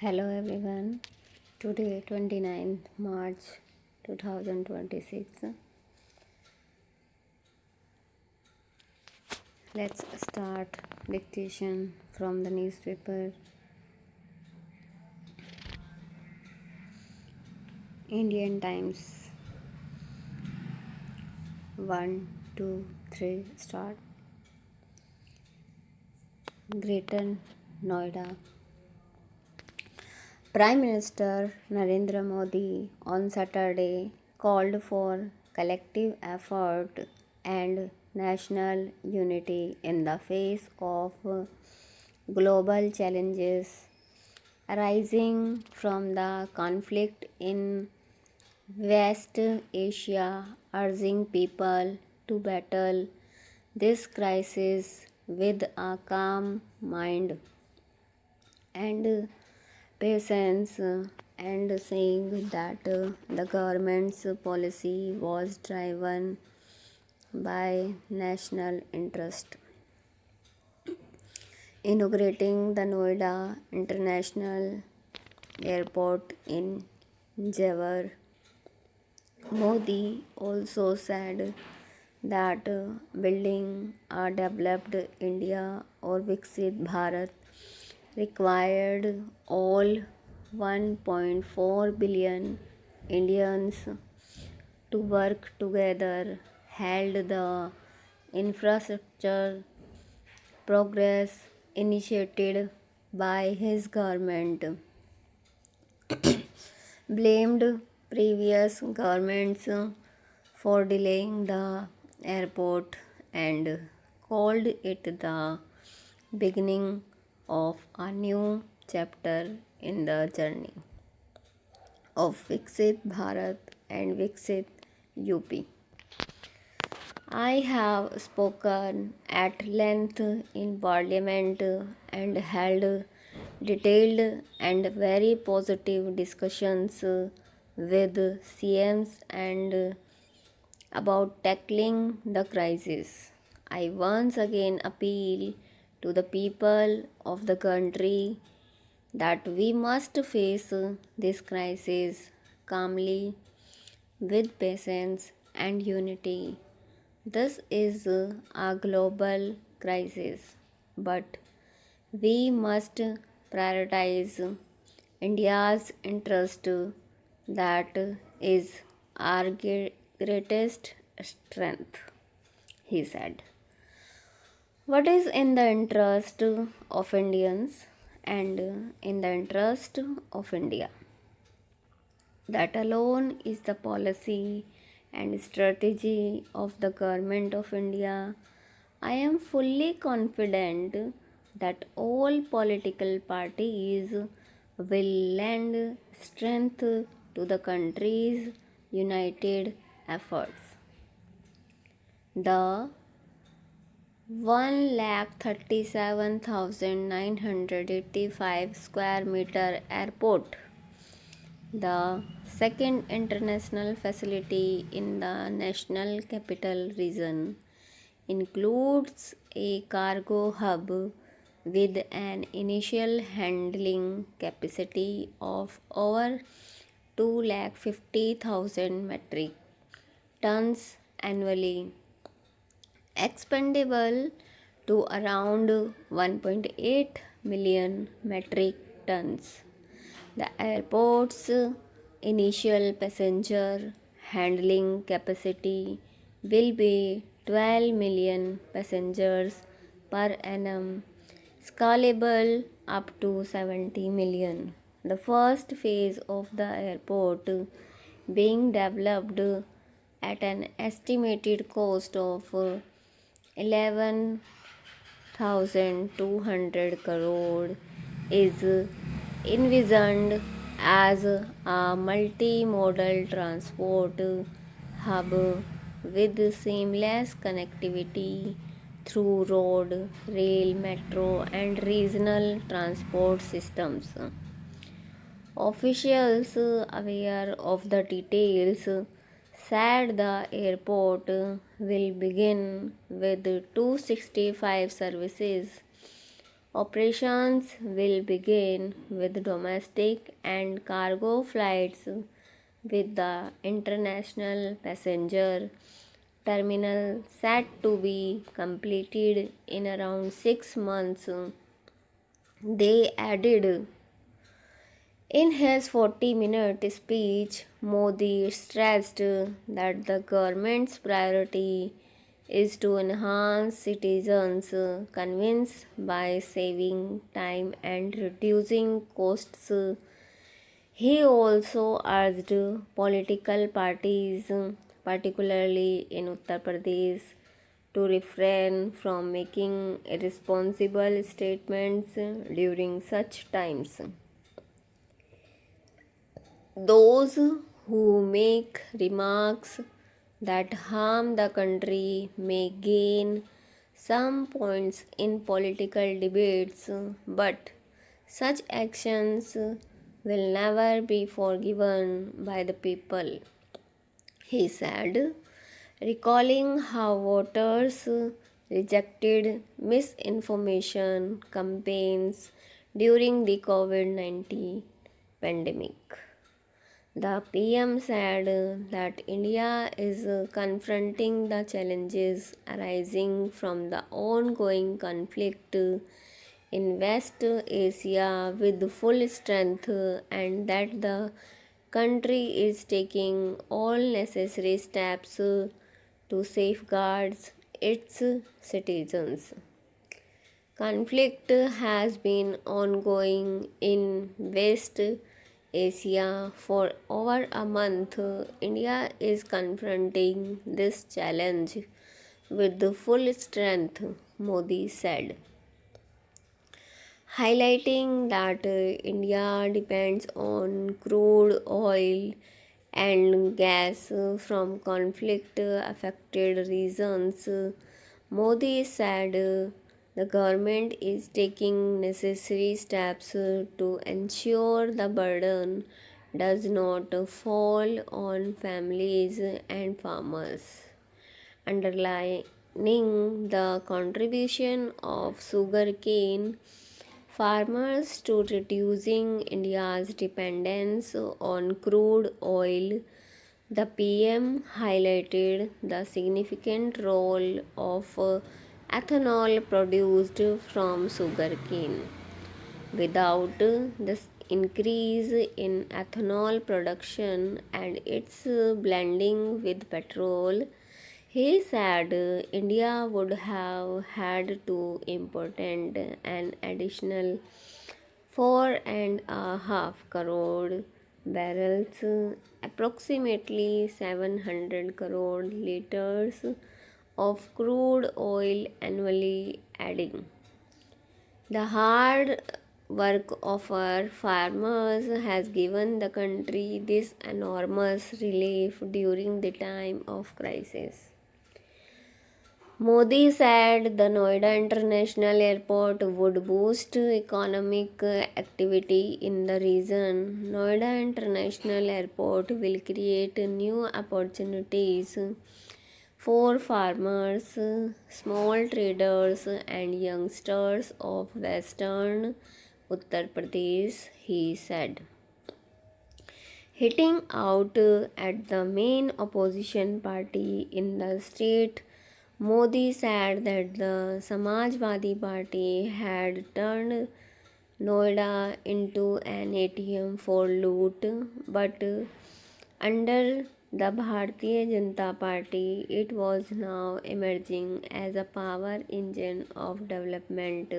Hello everyone. Today 29th March 2026. Let's start dictation from the newspaper. Indian Times. 1, 2, 3 start. Greater Noida. Prime Minister Narendra Modi on Saturday called for collective effort and national unity in the face of global challenges arising from the conflict in West Asia, urging people to battle this crisis with a calm mind and patience, and saying that the government's policy was driven by national interest. Inaugurating the Noida International Airport in Jewar, Modi also said that building a developed India or Viksit Bharat required all 1.4 billion Indians to work together, held the infrastructure progress initiated by his government, blamed previous governments for delaying the airport, and called it the beginning of a new chapter in the journey of Viksit Bharat and Viksit UP. I have spoken at length in Parliament and held detailed and very positive discussions with CMs and about tackling the crisis. I once again appeal to the people of the country that we must face this crisis calmly, with patience and unity. This is a global crisis, but we must prioritize India's interest. That is our greatest strength, he said. What is in the interest of Indians and in the interest of India? That alone is the policy and strategy of the government of India. I am fully confident that all political parties will lend strength to the country's united efforts. The 1,37,985 square meter airport, the second international facility in the National Capital Region, includes a cargo hub with an initial handling capacity of over 250,000 metric tons annually, expendable to around 1.8 million metric tons. The airport's initial passenger handling capacity will be 12 million passengers per annum, scalable up to 70 million. The first phase of the airport, being developed at an estimated cost of 11,200 crore, is envisioned as a multimodal transport hub with seamless connectivity through road, rail, metro, and regional transport systems. Officials aware of the details said the airport will begin with 265 services Operations will begin with domestic and cargo flights, with the international passenger terminal set to be completed in around 6 months. They added. In his 40-minute speech, Modi stressed that the government's priority is to enhance citizens' convenience by saving time and reducing costs. He also urged political parties, particularly in Uttar Pradesh, to refrain from making irresponsible statements during such times. Those who make remarks that harm the country may gain some points in political debates, but such actions will never be forgiven by the people, he said, recalling how voters rejected misinformation campaigns during the COVID 19 pandemic. The PM said that India is confronting the challenges arising from the ongoing conflict in West Asia with full strength and that the country is taking all necessary steps to safeguard its citizens. Conflict has been ongoing in West Asia for over a month. India is confronting this challenge with the full strength, Modi said, highlighting that India depends on crude oil and gas from conflict affected regions. Modi said the government is taking necessary steps to ensure the burden does not fall on families and farmers, underlining the contribution of sugarcane farmers to reducing India's dependence on crude oil. The PM highlighted the significant role of ethanol produced from sugarcane. Without this increase in ethanol production and its blending with petrol, he said India would have had to import an additional 4.5 crore barrels, approximately 700 crore liters of crude oil annually, adding. The hard work of our farmers has given the country this enormous relief during the time of crisis. Modi said the Noida International Airport would boost economic activity in the region. Noida International Airport will create new opportunities for farmers, small traders, and youngsters of Western Uttar Pradesh, he said. Hitting out at the main opposition party in the state, Modi said that the Samajwadi Party had turned Noida into an ATM for loot, but under the Bharatiya Janata Party, it was now emerging as a power engine of development.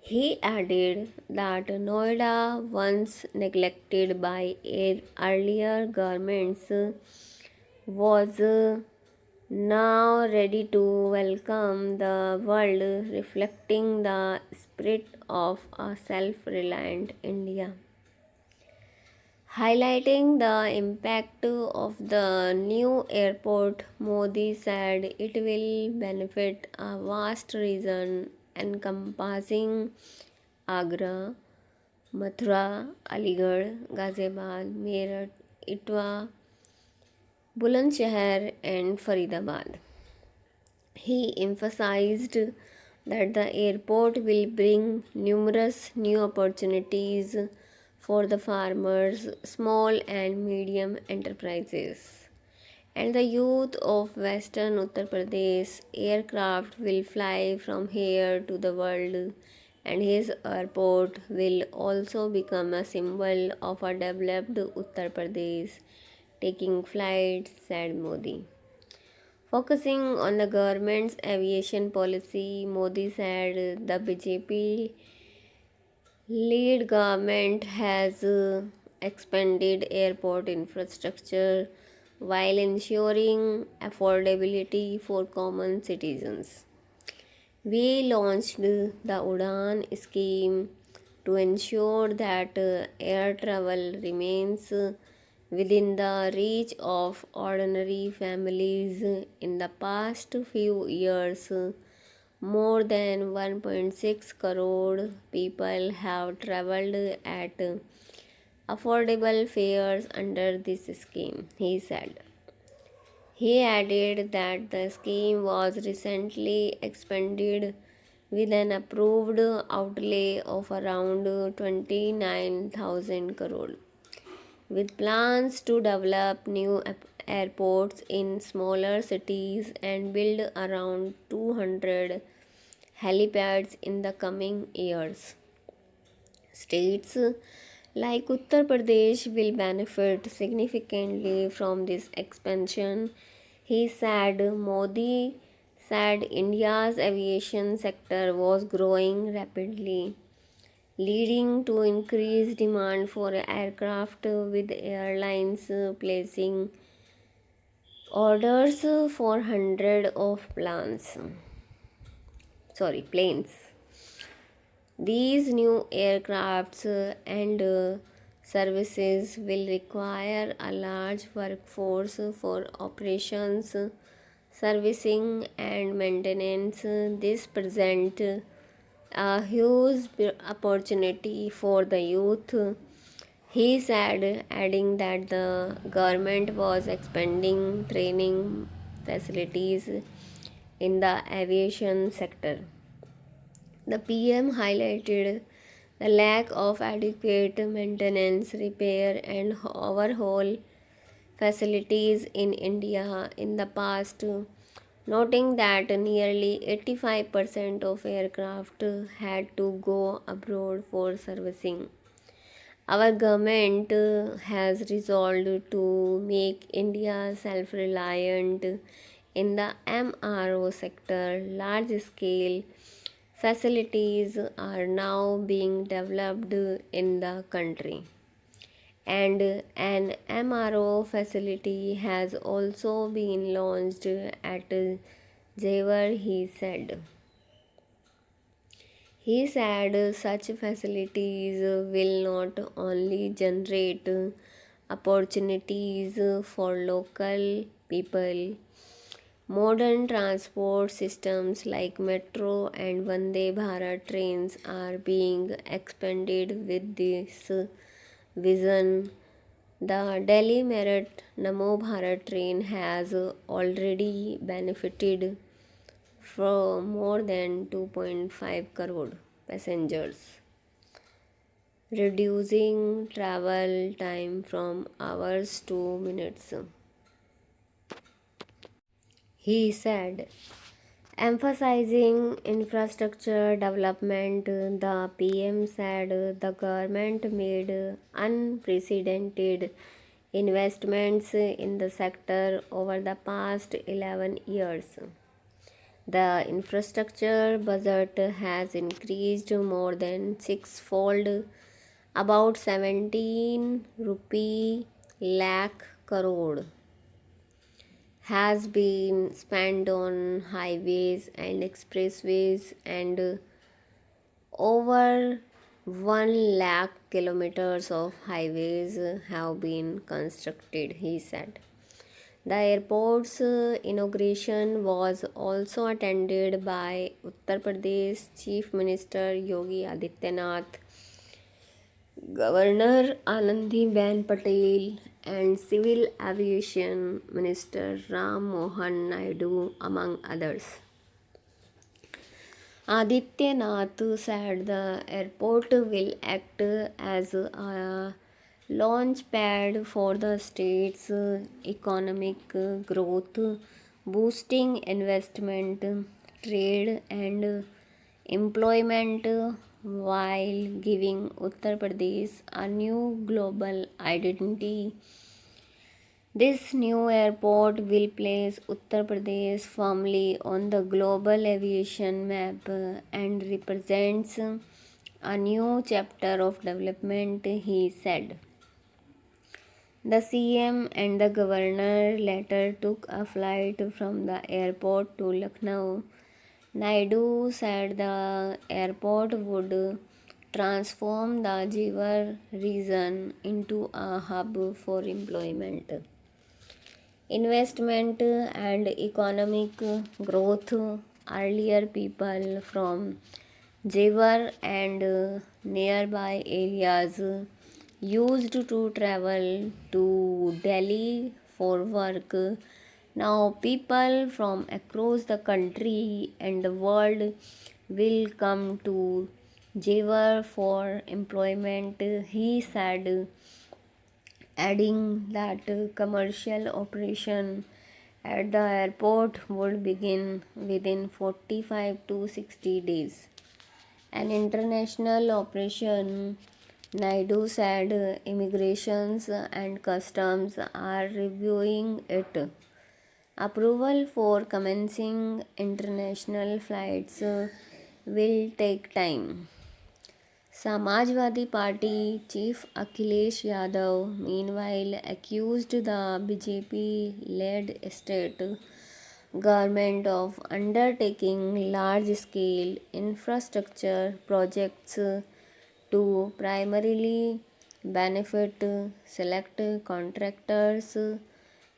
He added that Noida, once neglected by earlier governments, was now ready to welcome the world, reflecting the spirit of a self reliant India. Highlighting the impact of the new airport, Modi said it will benefit a vast region encompassing Agra, Mathura, Aligarh, Ghaziabad, Meerut, Etwa, Bulandshahr, and Faridabad. He emphasized that the airport will bring numerous new opportunities for the farmers, small and medium enterprises, and the youth of western Uttar Pradesh. Aircraft will fly from here to the world, and his airport will also become a symbol of a developed Uttar Pradesh. Taking flights, said Modi. Focusing on the government's aviation policy, Modi said the BJP lead government has expanded airport infrastructure while ensuring affordability for common citizens. We launched the Udan scheme to ensure that air travel remains within the reach of ordinary families. In the past few years, more than 1.6 crore people have traveled at affordable fares under this scheme, he said. He added that the scheme was recently expanded with an approved outlay of around 29,000 crore, with plans to develop new airports in smaller cities and build around 200 helipads in the coming years. States like Uttar Pradesh will benefit significantly from this expansion, he said. Modi said India's aviation sector was growing rapidly, leading to increased demand for aircraft, with airlines placing orders for hundred of planes. These new aircrafts and services will require a large workforce for operations, servicing, and maintenance. This presents a huge opportunity for the youth, he said, adding that the government was expanding training facilities in the aviation sector. The PM highlighted the lack of adequate maintenance, repair, and overhaul facilities in India in the past, noting that nearly 85% of aircraft had to go abroad for servicing. Our government has resolved to make India self reliant in the MRO sector. Large scale facilities are now being developed in the country, and an MRO facility has also been launched at Jewar, he said. He said such facilities will not only generate opportunities for local people. Modern transport systems like metro and Vande Bharat trains are being expanded with this vision. The Delhi Meerut Namo Bharat train has already benefited from more than 2.5 crore passengers, reducing travel time from hours to minutes, he said. Emphasizing infrastructure development, the PM said the government made unprecedented investments in the sector over the past 11 years. The infrastructure budget has increased more than sixfold, about 17 rupee lakh crore has been spent on highways and expressways, and over 1 lakh kilometers of highways have been constructed, he said. The airport's inauguration was also attended by Uttar Pradesh Chief Minister Yogi Adityanath, Governor Anandiben Patel, and Civil Aviation Minister Ram Mohan Naidu, among others. Adityanath said the airport will act as a launch pad for the state's economic growth, boosting investment, trade, and employment while giving Uttar Pradesh a new global identity. This new airport will place Uttar Pradesh firmly on the global aviation map and represents a new chapter of development, he said. The CM and the governor later took a flight from the airport to Lucknow. Naidu said the airport would transform the Jivar region into a hub for employment, investment, and economic growth. Earlier, people from Jewar and nearby areas used to travel to Delhi for work. Now, people from across the country and the world will come to Jewar for employment, he said, adding that commercial operation at the airport would begin within 45 to 60 days. An international operation, Naidu said immigrations and customs are reviewing it. Approval for commencing international flights will take time. Samajwadi Party chief Akhilesh Yadav, meanwhile, accused the BJP led state government of undertaking large scale infrastructure projects to primarily benefit select contractors.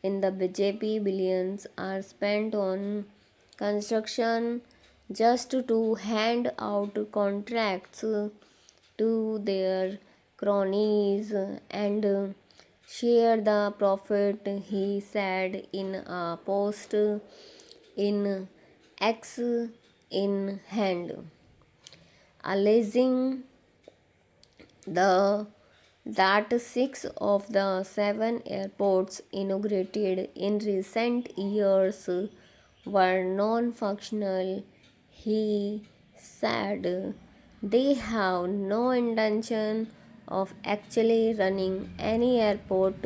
In the BJP, billions are spent on construction just to hand out contracts to their cronies and share the profit, he said in a post in X in hand, alleging the that six of the seven airports inaugurated in recent years were non functional. He said they have no intention of actually running any airport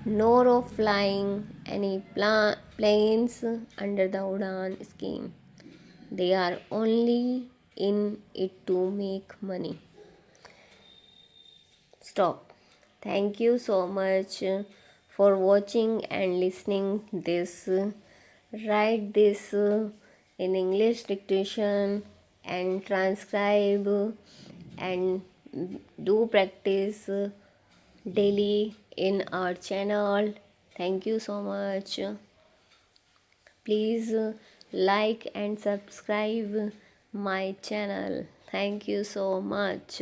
nor of flying any planes under the Udan scheme. They are only in it to make money. Stop. Thank you so much for watching and listening this. Write this in English dictation and transcribe and do practice daily in our channel. Thank you so much. Please like and subscribe my channel. Thank you so much.